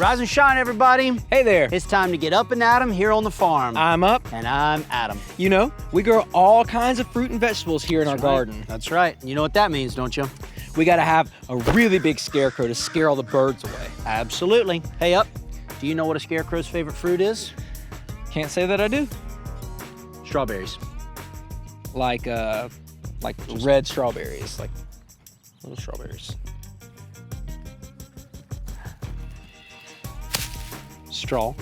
Rise and shine, everybody. Hey there. It's time to get up and at 'em here on the farm. I'm up. And I'm Adam. You know, we grow all kinds of fruit and vegetables here in our garden. That's right. You know what that means, don't you? We gotta have a really big scarecrow to scare all the birds away. Absolutely. Hey, Up, do you know what a scarecrow's favorite fruit is? Can't say that I do. Strawberries. Like red strawberries, like little strawberries. Straw.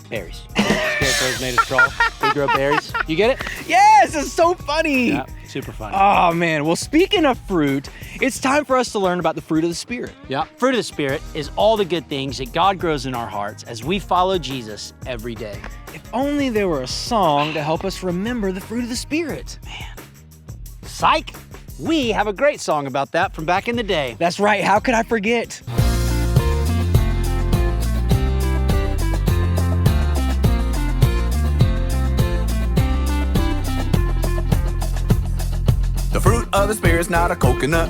Berries. Scarecrow's made of straw. They grow berries. You get it? Yes, it's so funny. Yeah, super funny. Oh man, well speaking of fruit, it's time for us to learn about the fruit of the Spirit. Yeah, fruit of the Spirit is all the good things that God grows in our hearts as we follow Jesus every day. If only there were a song to help us remember the fruit of the Spirit. Man, psych! We have a great song about that from back in the day. That's right, how could I forget? The fruit of the Spirit's not a coconut.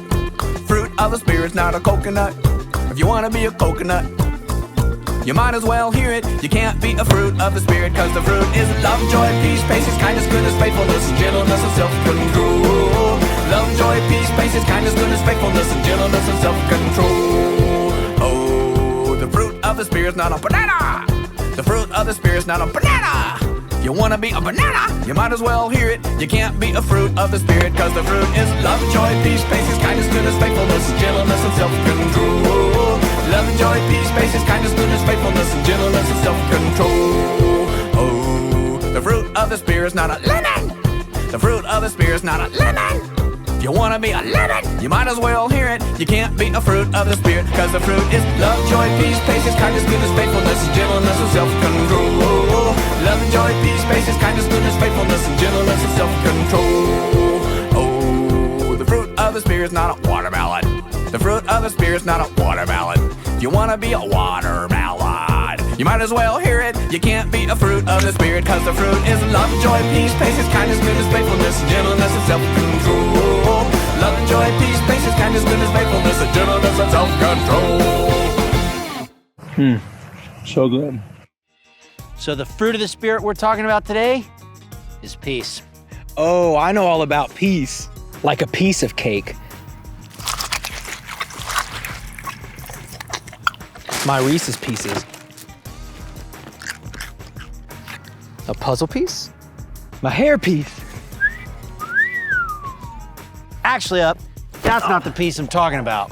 Fruit of the Spirit's not a coconut. If you wanna be a coconut, you might as well hear it. You can't be a fruit of the Spirit, cause the fruit is love, joy, peace, patience, kindness, goodness, faithfulness, and gentleness, and self-control. Love, joy, peace, patience, kindness, goodness, faithfulness, and gentleness, and self-control. Oh, the fruit of the Spirit's not a banana. The fruit of the Spirit's not a banana. You wanna be a banana? You might as well hear it. You can't be a fruit of the Spirit, cause the fruit is love, joy, peace, patience, kindness, goodness, faithfulness, gentleness, and self-control. Love, joy, peace, patience, kindness, goodness, faithfulness, and gentleness, and self-control. Oh, the fruit of the Spirit's not a lemon. The fruit of the Spirit's not a lemon. You wanna be a lemon? You might as well hear it. You can't be a fruit of the Spirit, cause the fruit is love, joy, peace, patience, kindness, goodness, faithfulness, gentleness, and self-control. Love, joy, peace, patience, kindness, goodness, faithfulness, and gentleness, and self-control. Oh, the fruit of the Spirit's not a watermelon. The fruit of the Spirit's not a watermelon. If you wanna be a watermelon, you might as well hear it. You can't be a fruit of the Spirit, cause the fruit is love, joy, peace, patience, kindness, goodness, faithfulness, gentleness, and self-control. Love, joy, peace, patience, kindness, goodness, faithfulness, and gentleness, and self-control. So good. So the fruit of the Spirit we're talking about today is peace. Oh, I know all about peace. Like a piece of cake. My Reese's Pieces. A puzzle piece? My hair piece. Actually, Up, that's not the peace I'm talking about.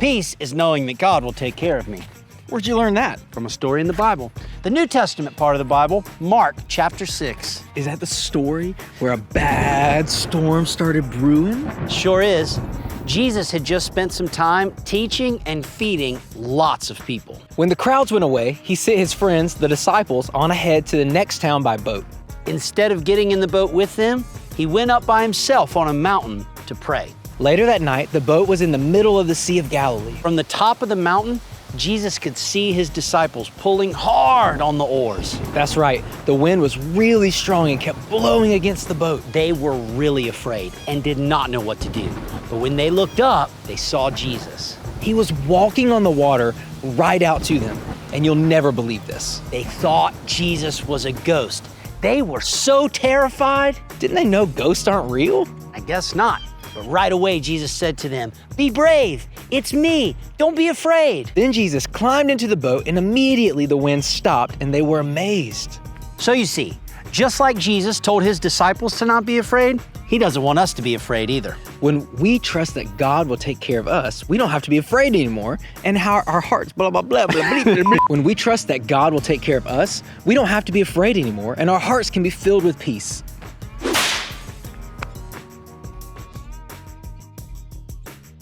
Peace is knowing that God will take care of me. Where'd you learn that? From a story in the Bible. The New Testament part of the Bible, Mark chapter 6. Is that the story where a bad storm started brewing? Sure is. Jesus had just spent some time teaching and feeding lots of people. When the crowds went away, he sent his friends, the disciples, on ahead to the next town by boat. Instead of getting in the boat with them, he went up by himself on a mountain to pray. Later that night, the boat was in the middle of the Sea of Galilee. From the top of the mountain, Jesus could see his disciples pulling hard on the oars. That's right. The wind was really strong and kept blowing against the boat. They were really afraid and did not know what to do. But when they looked up, they saw Jesus. He was walking on the water right out to them, and you'll never believe this. They thought Jesus was a ghost. They were so terrified. Didn't they know ghosts aren't real? I guess not. But right away, Jesus said to them, "Be brave, it's me, don't be afraid." Then Jesus climbed into the boat, and immediately the wind stopped, and they were amazed. So you see, just like Jesus told his disciples to not be afraid, he doesn't want us to be afraid either. When we trust that God will take care of us, we don't have to be afraid anymore, and how our hearts, blah, blah, blah, blah, blah, blah, blah. When we trust that God will take care of us, we don't have to be afraid anymore, and our hearts can be filled with peace.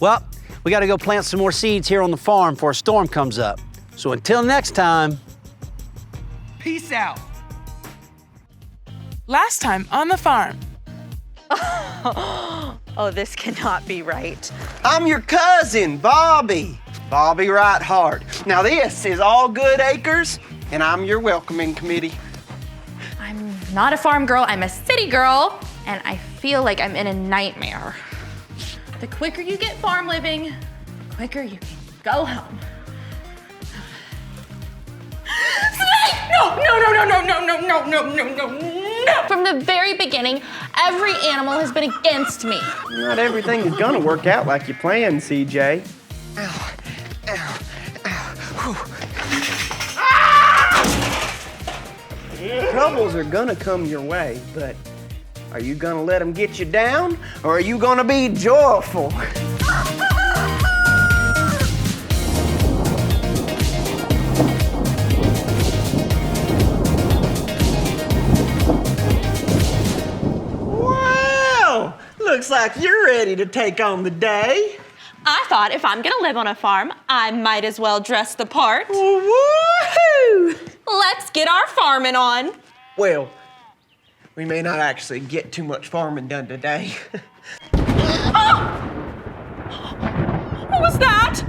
Well, we got to go plant some more seeds here on the farm before a storm comes up. So until next time, Peace out. Last time on the farm. Oh, this cannot be right. I'm your cousin, Bobby. Bobby Right Hard. Now this is All Good Acres, and I'm your welcoming committee. I'm not a farm girl, I'm a city girl, and I feel like I'm in a nightmare. The quicker you get farm living, the quicker you can go home. Snake! No, no, no, no, no, no, no, no, no, no, no, no. From the very beginning, every animal has been against me. Not everything is gonna work out like you planned, CJ. Troubles are gonna come your way, but are you gonna let them get you down, or are you gonna be joyful? Wow! Looks like you're ready to take on the day. I thought if I'm gonna live on a farm, I might as well dress the part. Woohoo! Let's get our farming on. Well, we may not actually get too much farming done today. What was that?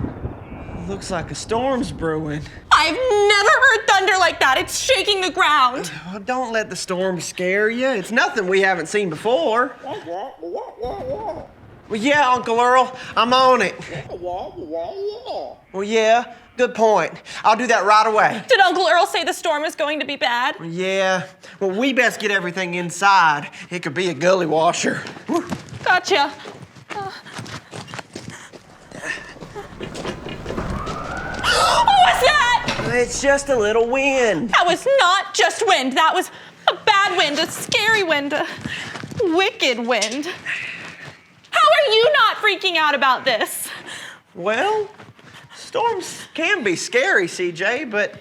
Looks like a storm's brewing. I've never heard thunder like that. It's shaking the ground. Oh, don't let the storm scare you. It's nothing we haven't seen before. Well, yeah, Uncle Earl, I'm on it. Well, yeah, good point. I'll do that right away. Did Uncle Earl say the storm is going to be bad? Yeah, well, we best get everything inside. It could be a gully washer. Whew. Gotcha. What was that? It's just a little wind. That was not just wind. That was a bad wind, a scary wind, a wicked wind. How are you not freaking out about this? Well, storms can be scary, CJ, but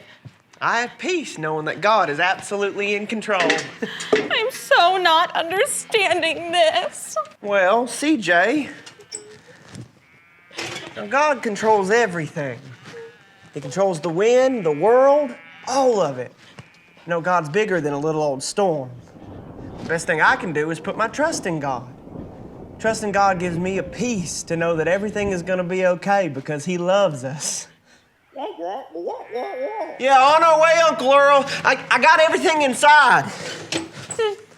I have peace knowing that God is absolutely in control. I'm so not understanding this. Well, CJ, now God controls everything. He controls the wind, the world, all of it. You know, God's bigger than a little old storm. The best thing I can do is put my trust in God. Trust in God gives me a peace to know that everything is gonna be okay because He loves us. Yeah, on our way, Uncle Earl. I got everything inside. Did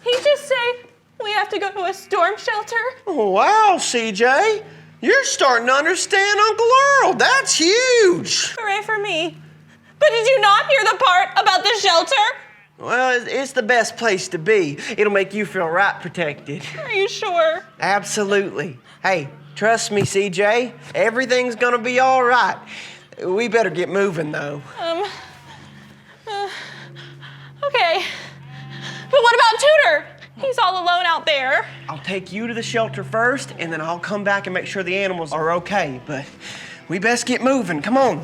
he just say we have to go to a storm shelter? Oh, wow, CJ. You're starting to understand Uncle Earl. That's huge. Hooray for me. But did you not hear the part about the shelter? Well, it's the best place to be. It'll make you feel right protected. Are you sure? Absolutely. Hey, trust me, CJ. Everything's gonna be all right. We better get moving, though. Okay. But what about Tudor? He's all alone out there. I'll take you to the shelter first, and then I'll come back and make sure the animals are okay. But we best get moving. Come on.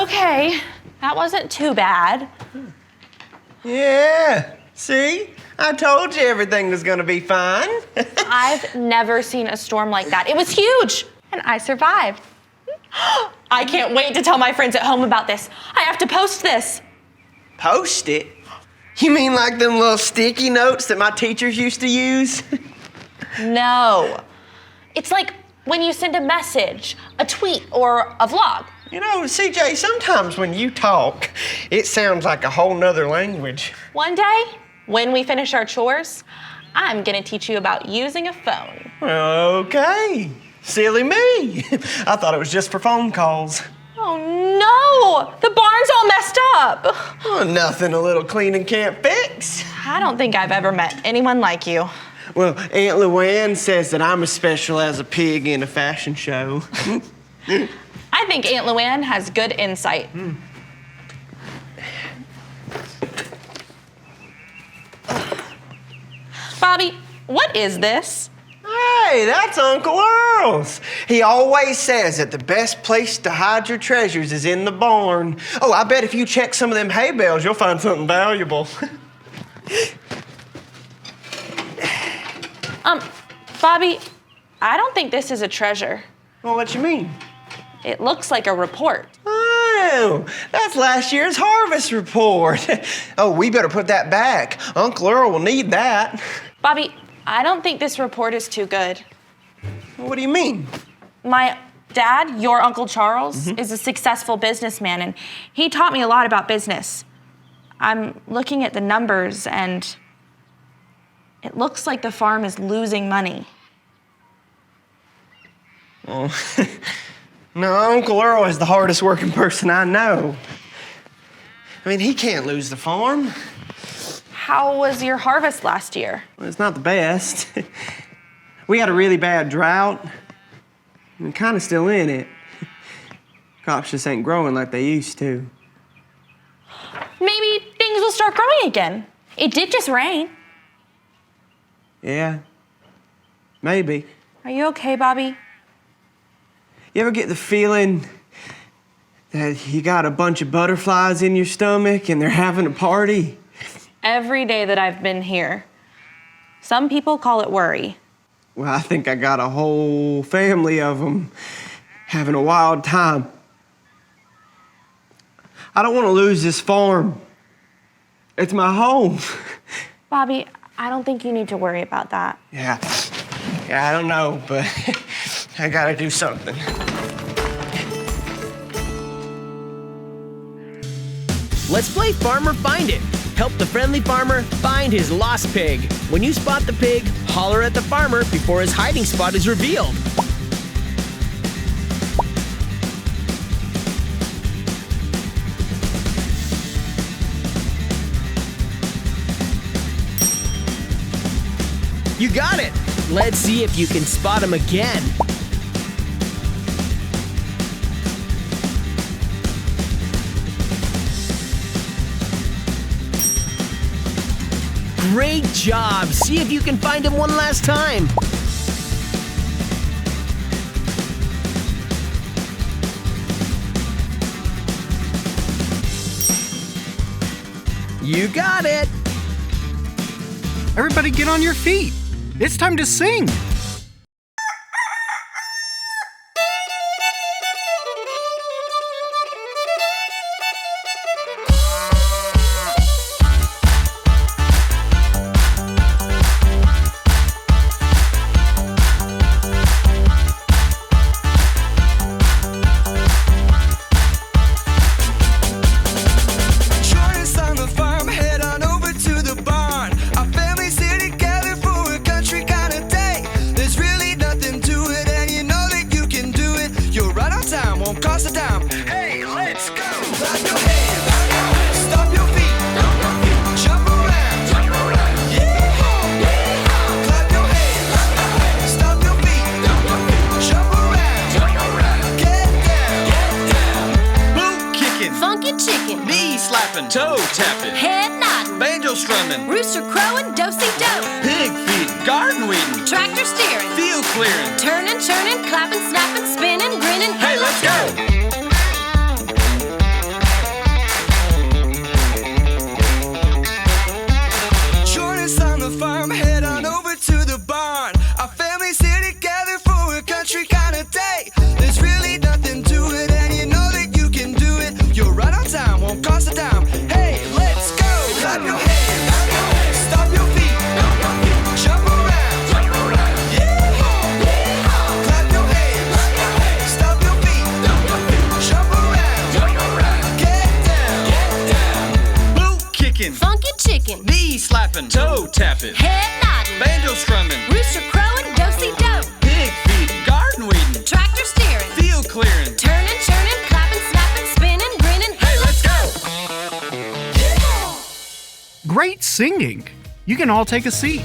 Okay, that wasn't too bad. Yeah. See? I told you everything was gonna be fine. I've never seen a storm like that. It was huge, and I survived. I can't wait to tell my friends at home about this. I have to post this. Post it? You mean like them little sticky notes that my teachers used to use? No. It's like when you send a message, a tweet, or a vlog. You know, CJ, sometimes when you talk, it sounds like a whole nother language. One day, when we finish our chores, I'm gonna teach you about using a phone. Okay. Silly me. I thought it was just for phone calls. Oh no! The barn's all messed up. Oh, nothing a little cleaning can't fix. I don't think I've ever met anyone like you. Well, Aunt Luann says that I'm as special as a pig in a fashion show. I think Aunt Luann has good insight. Bobby, what is this? Hey, that's Uncle Earl's. He always says that the best place to hide your treasures is in the barn. Oh, I bet if you check some of them hay bales, you'll find something valuable. Bobby, I don't think this is a treasure. Well, what you mean? It looks like a report. Oh, that's last year's harvest report. Oh, we better put that back. Uncle Earl will need that. Bobby, I don't think this report is too good. What do you mean? My dad, your Uncle Charles, is a successful businessman, and he taught me a lot about business. I'm looking at the numbers, and it looks like the farm is losing money. Oh, no, Uncle Earl is the hardest working person I know. I mean, he can't lose the farm. How was your harvest last year? Well, it's not the best. We had a really bad drought. We're kind of still in it. Crops just ain't growing like they used to. Maybe things will start growing again. It did just rain. Yeah, maybe. Are you okay, Bobby? You ever get the feeling that you got a bunch of butterflies in your stomach and they're having a party? Every day that I've been here. Some people call it worry. Well, I think I got a whole family of them having a wild time. I don't want to lose this farm. It's my home. Bobby, I don't think you need to worry about that. Yeah, I don't know, but I gotta do something. Let's play Farmer Find It. Help the friendly farmer find his lost pig. When you spot the pig, holler at the farmer before his hiding spot is revealed. You got it! Let's see if you can spot him again. Great job! See if you can find him one last time. You got it! Everybody get on your feet. It's time to sing. Toe tapping, head nodding, banjo strumming, rooster crowing, do-si-do, pig feeding, garden weeding, tractor steering, field clearing, turning, churning, clapping, snapping, spinning, grinning. Hey, let's go! Join us on the farm, head on over to the barn. Our families here together for a country kind of day. There's really nothing to it, and you know that you can do it. You're right on time, won't cost a dime. Hey, let's go! Clap your hands, stop your feet, jump around, yeah! Clap your hands, stop your feet, jump around, get down, boot kicking, Funky chicken, knee slapping, toe tapping, head nodding, banjo strumming, rooster crowing, do-si-do, pig feeding, garden weeding, tractor steering, field clearing, turning, churning, clapping, snapping, spinning, grinning. hey, let's go! Great singing. You can all take a seat.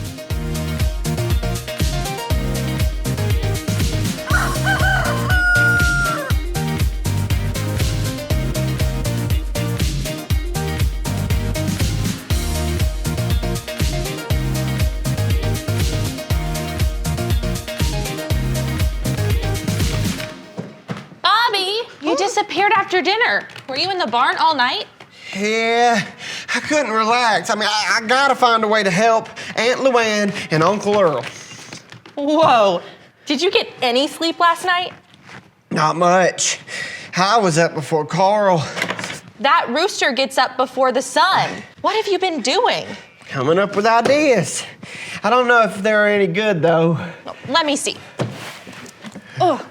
Bobby, you disappeared after dinner. Were you in the barn all night? Yeah, I couldn't relax. I mean, I gotta find a way to help Aunt Luann and Uncle Earl. Whoa. Did you get any sleep last night? Not much. I was up before Carl. That rooster gets up before the sun. What have you been doing? Coming up with ideas. I don't know if they're any good, though. Let me see. Oh,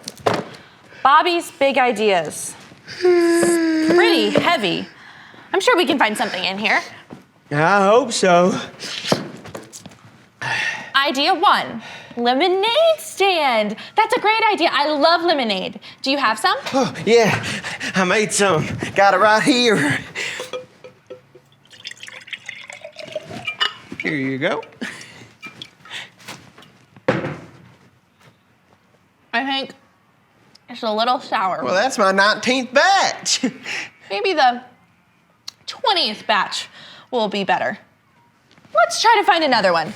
Bobby's big ideas. Pretty heavy. I'm sure we can find something in here. I hope so. Idea 1, lemonade stand. That's a great idea. I love lemonade. Do you have some? Oh, yeah, I made some. Got it right here. Here you go. I think it's a little sour. Well, that's my 19th batch. Maybe the 20th batch will be better. Let's try to find another one.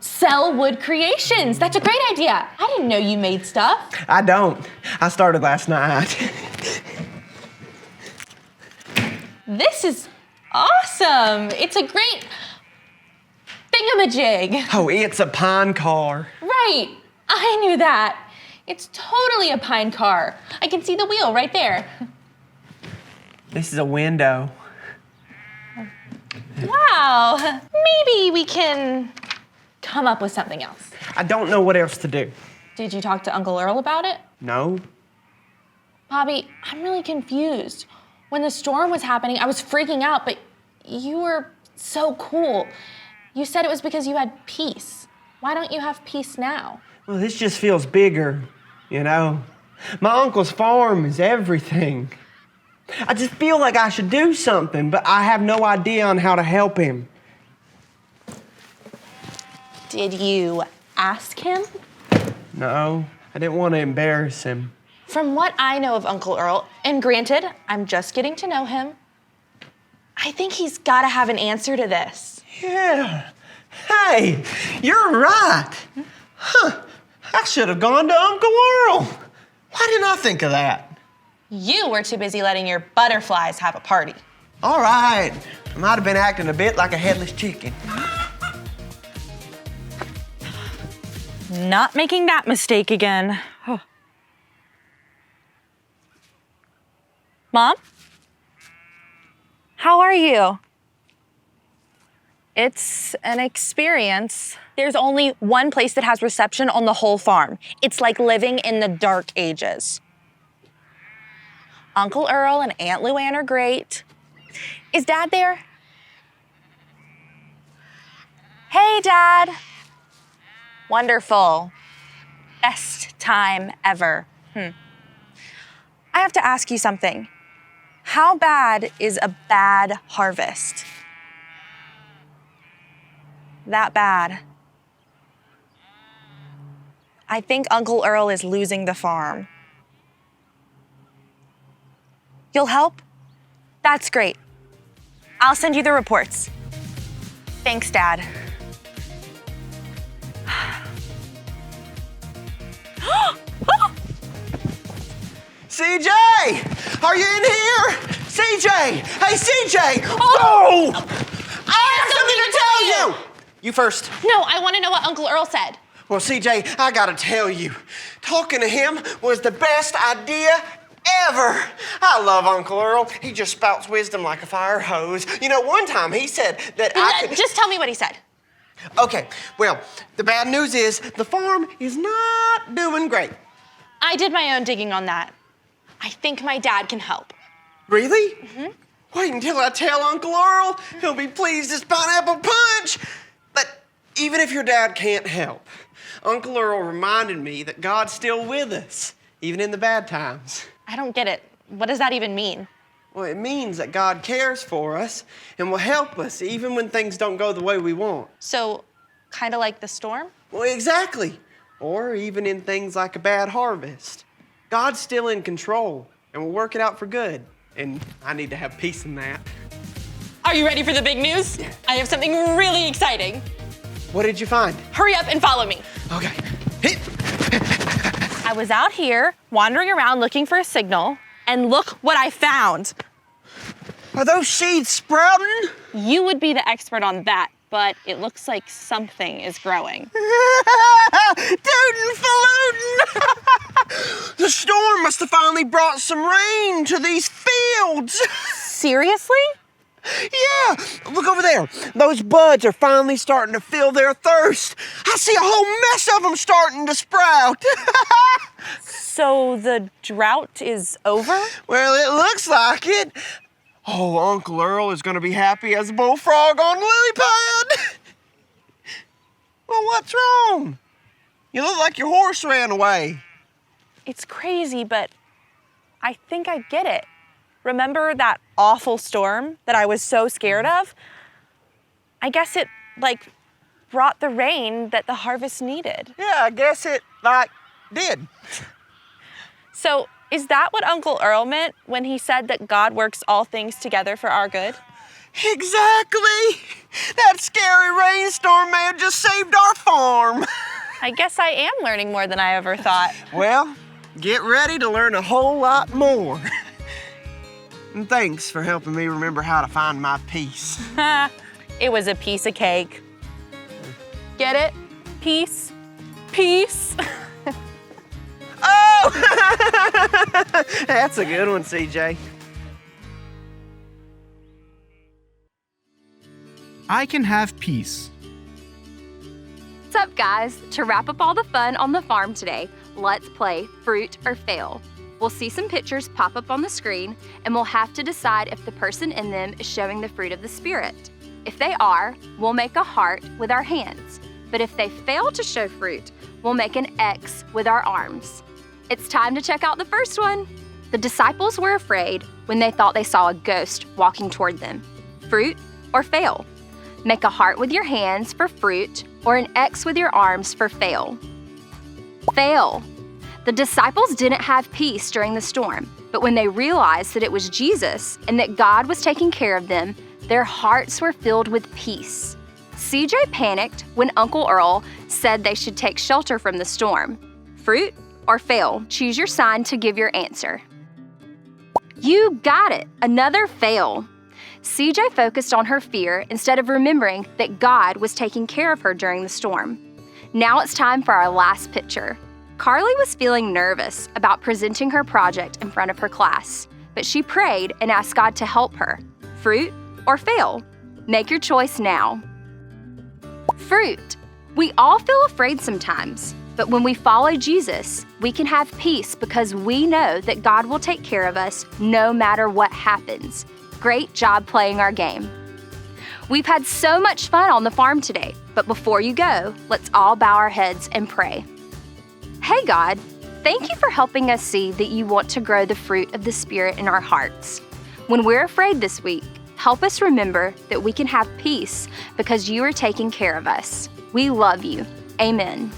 Sellwood Creations. That's a great idea. I didn't know you made stuff. I don't. I started last night. This is awesome. It's a great thingamajig. Oh, it's a pine car. Right. I knew that. It's totally a pine car. I can see the wheel right there. This is a window. Wow. Maybe we can come up with something else. I don't know what else to do. Did you talk to Uncle Earl about it? No? Bobby, I'm really confused. When the storm was happening, I was freaking out, but you were so cool. You said it was because you had peace. Why don't you have peace now? Well, this just feels bigger, you know? My uncle's farm is everything. I just feel like I should do something, but I have no idea on how to help him. Did you ask him? No, I didn't want to embarrass him. From what I know of Uncle Earl, and granted, I'm just getting to know him, I think he's got to have an answer to this. Yeah. Hey, you're right. Huh. I should have gone to Uncle Earl. Why didn't I think of that? You were too busy letting your butterflies have a party. All right. I might have been acting a bit like a headless chicken. Not making that mistake again. Oh. Mom? How are you? It's an experience. There's only one place that has reception on the whole farm. It's like living in the dark ages. Uncle Earl and Aunt Luann are great. Is Dad there? Hey, Dad. Wonderful. Best time ever. I have to ask you something. How bad is a bad harvest? That bad. I think Uncle Earl is losing the farm. You'll help? That's great. I'll send you the reports. Thanks, Dad. CJ! Are you in here? CJ! Hey, CJ! Oh! I have something to tell you! You first. No, I want to know what Uncle Earl said. Well, CJ, I gotta tell you, talking to him was the best idea ever. I love Uncle Earl. He just spouts wisdom like a fire hose. You know, one time he said that I could... Just tell me what he said. Okay, well, the bad news is the farm is not doing great. I did my own digging on that. I think my dad can help. Really? Wait until I tell Uncle Earl. He'll be pleased as pineapple punch. But even if your dad can't help, Uncle Earl reminded me that God's still with us, even in the bad times. I don't get it. What does that even mean? Well, it means that God cares for us and will help us even when things don't go the way we want. So, kind of like the storm? Well, exactly. Or even in things like a bad harvest. God's still in control and will work it out for good. And I need to have peace in that. Are you ready for the big news? Yeah. I have something really exciting. What did you find? Hurry up and follow me. Okay. Hit. I was out here wandering around looking for a signal, and look what I found. Are those seeds sprouting? You would be the expert on that, but it looks like something is growing. Tootin' falutin'! The storm must have finally brought some rain to these fields. Seriously? Yeah, look over there. Those buds are finally starting to feel their thirst. I see a whole mess of them starting to sprout. So the drought is over? Well, it looks like it. Oh, Uncle Earl is going to be happy as a bullfrog on the lily pad. Well, what's wrong? You look like your horse ran away. It's crazy, but I think I get it. Remember that awful storm that I was so scared of? I guess it, brought the rain that the harvest needed. Yeah, I guess it, did. So, is that what Uncle Earl meant when he said that God works all things together for our good? Exactly. That scary rainstorm may have just saved our farm. I guess I am learning more than I ever thought. Well, get ready to learn a whole lot more. And thanks for helping me remember how to find my peace. It was a piece of cake. Get it? Peace? Peace? Oh! That's a good one, CJ. I can have peace. What's up, guys? To wrap up all the fun on the farm today, let's play Fruit or Fail. We'll see some pictures pop up on the screen, and we'll have to decide if the person in them is showing the fruit of the Spirit. If they are, we'll make a heart with our hands. But if they fail to show fruit, we'll make an X with our arms. It's time to check out the first one. The disciples were afraid when they thought they saw a ghost walking toward them. Fruit or fail? Make a heart with your hands for fruit or an X with your arms for fail. Fail. The disciples didn't have peace during the storm, but when they realized that it was Jesus and that God was taking care of them, their hearts were filled with peace. CJ panicked when Uncle Earl said they should take shelter from the storm. Fruit or fail? Choose your sign to give your answer. You got it! Another fail. CJ focused on her fear instead of remembering that God was taking care of her during the storm. Now it's time for our last picture. Carly was feeling nervous about presenting her project in front of her class, but she prayed and asked God to help her. Fruit or fail? Make your choice now. Fruit. We all feel afraid sometimes, but when we follow Jesus, we can have peace because we know that God will take care of us no matter what happens. Great job playing our game. We've had so much fun on the farm today, but before you go, let's all bow our heads and pray. Hey God, thank you for helping us see that you want to grow the fruit of the Spirit in our hearts. When we're afraid this week, help us remember that we can have peace because you are taking care of us. We love you. Amen.